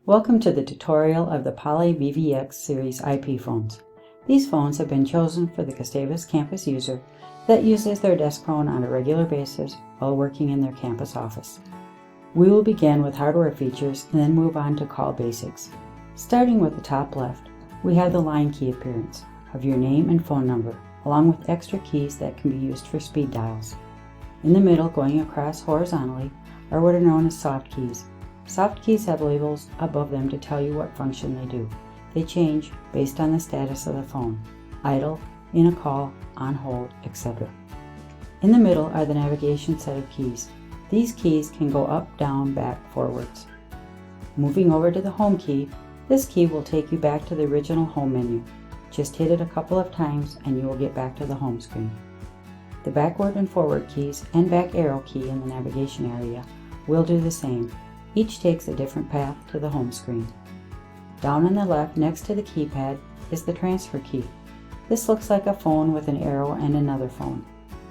Welcome to the tutorial of the Poly VVX Series IP phones. These phones have been chosen for the Gustavus campus user that uses their desk phone on a regular basis while working in their campus office. We will begin with hardware features and then move on to call basics. Starting with the top left, we have the line key appearance of your name and phone number, along with extra keys that can be used for speed dials. In the middle, going across horizontally, are what are known as soft keys. Soft keys have labels above them to tell you what function they do. They change based on the status of the phone: idle, in a call, on hold, etc. In the middle are the navigation set of keys. These keys can go up, down, back, forwards. Moving over to the home key, this key will take you back to the original home menu. Just hit it a couple of times and you will get back to the home screen. The backward and forward keys and back arrow key in the navigation area will do the same. Each takes a different path to the home screen. Down on the left next to the keypad is the transfer key. This looks like a phone with an arrow and another phone.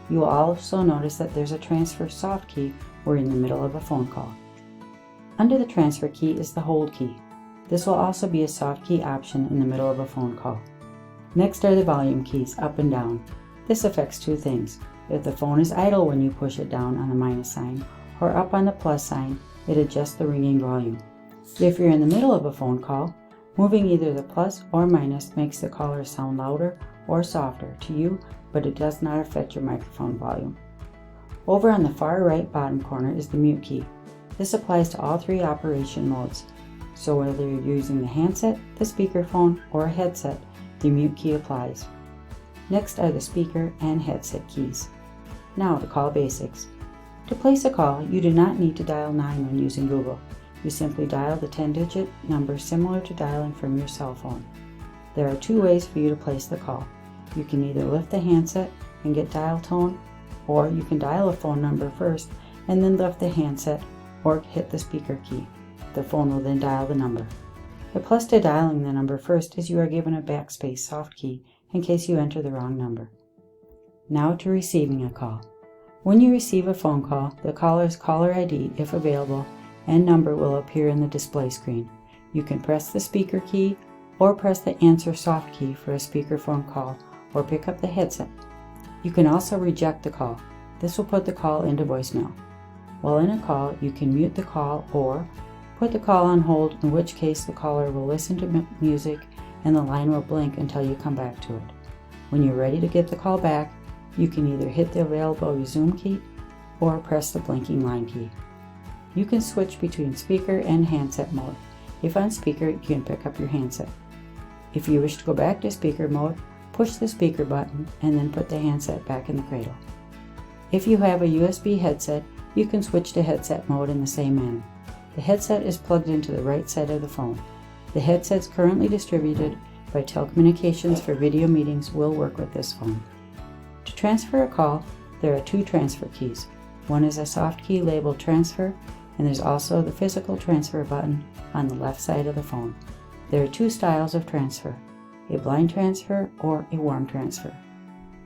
You will also notice that there's a transfer soft key where in the middle of a phone call. Under the transfer key is the hold key. This will also be a soft key option in the middle of a phone call. Next are the volume keys, up and down. This affects two things. If the phone is idle when you push it down on the minus sign or up on the plus sign, it adjusts the ringing volume. If you're in the middle of a phone call, moving either the plus or minus makes the caller sound louder or softer to you, but it does not affect your microphone volume. Over on the far right bottom corner is the mute key. This applies to all three operation modes. So whether you're using the handset, the speakerphone, or a headset, the mute key applies. Next are the speaker and headset keys. Now to call basics. To place a call, you do not need to dial 9 when using Google. You simply dial the 10-digit number similar to dialing from your cell phone. There are two ways for you to place the call. You can either lift the handset and get dial tone, or you can dial a phone number first and then lift the handset or hit the speaker key. The phone will then dial the number. The plus to dialing the number first is you are given a backspace soft key in case you enter the wrong number. Now to receiving a call. When you receive a phone call, the caller's caller ID, if available, and number will appear in the display screen. You can press the speaker key or press the answer soft key for a speakerphone call or pick up the headset. You can also reject the call. This will put the call into voicemail. While in a call, you can mute the call or put the call on hold, in which case the caller will listen to music and the line will blink until you come back to it. When you're ready to get the call back, you can either hit the available resume key or press the blinking line key. You can switch between speaker and handset mode. If on speaker, you can pick up your handset. If you wish to go back to speaker mode, push the speaker button and then put the handset back in the cradle. If you have a USB headset, you can switch to headset mode in the same manner. The headset is plugged into the right side of the phone. The headsets currently distributed by Telecommunications for video meetings will work with this phone. To transfer a call, there are two transfer keys. One is a soft key labeled transfer, and there's also the physical transfer button on the left side of the phone. There are two styles of transfer: a blind transfer or a warm transfer.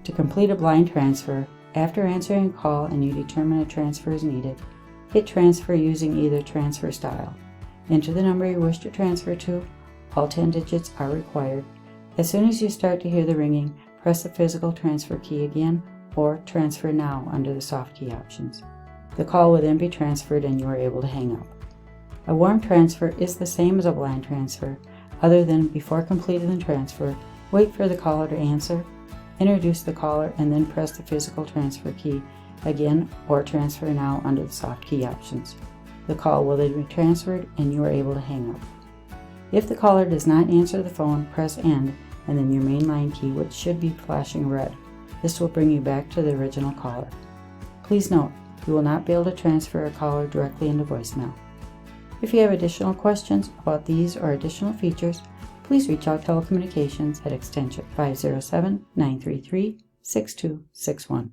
To complete a blind transfer, after answering a call and you determine a transfer is needed, hit transfer using either transfer style. Enter the number you wish to transfer to. All 10 digits are required. As soon as you start to hear the ringing, press the physical transfer key again or transfer now under the soft key options. The call will then be transferred and you are able to hang up. A warm transfer is the same as a blind transfer, other than before completing the transfer, wait for the caller to answer, introduce the caller, and then press the physical transfer key again or transfer now under the soft key options. The call will then be transferred and you are able to hang up. If the caller does not answer the phone, press end and then your main line key, which should be flashing red. This will bring you back to the original caller. Please note, you will not be able to transfer a caller directly into voicemail. If you have additional questions about these or additional features, please reach out to Telecommunications at extension 507-933-6261.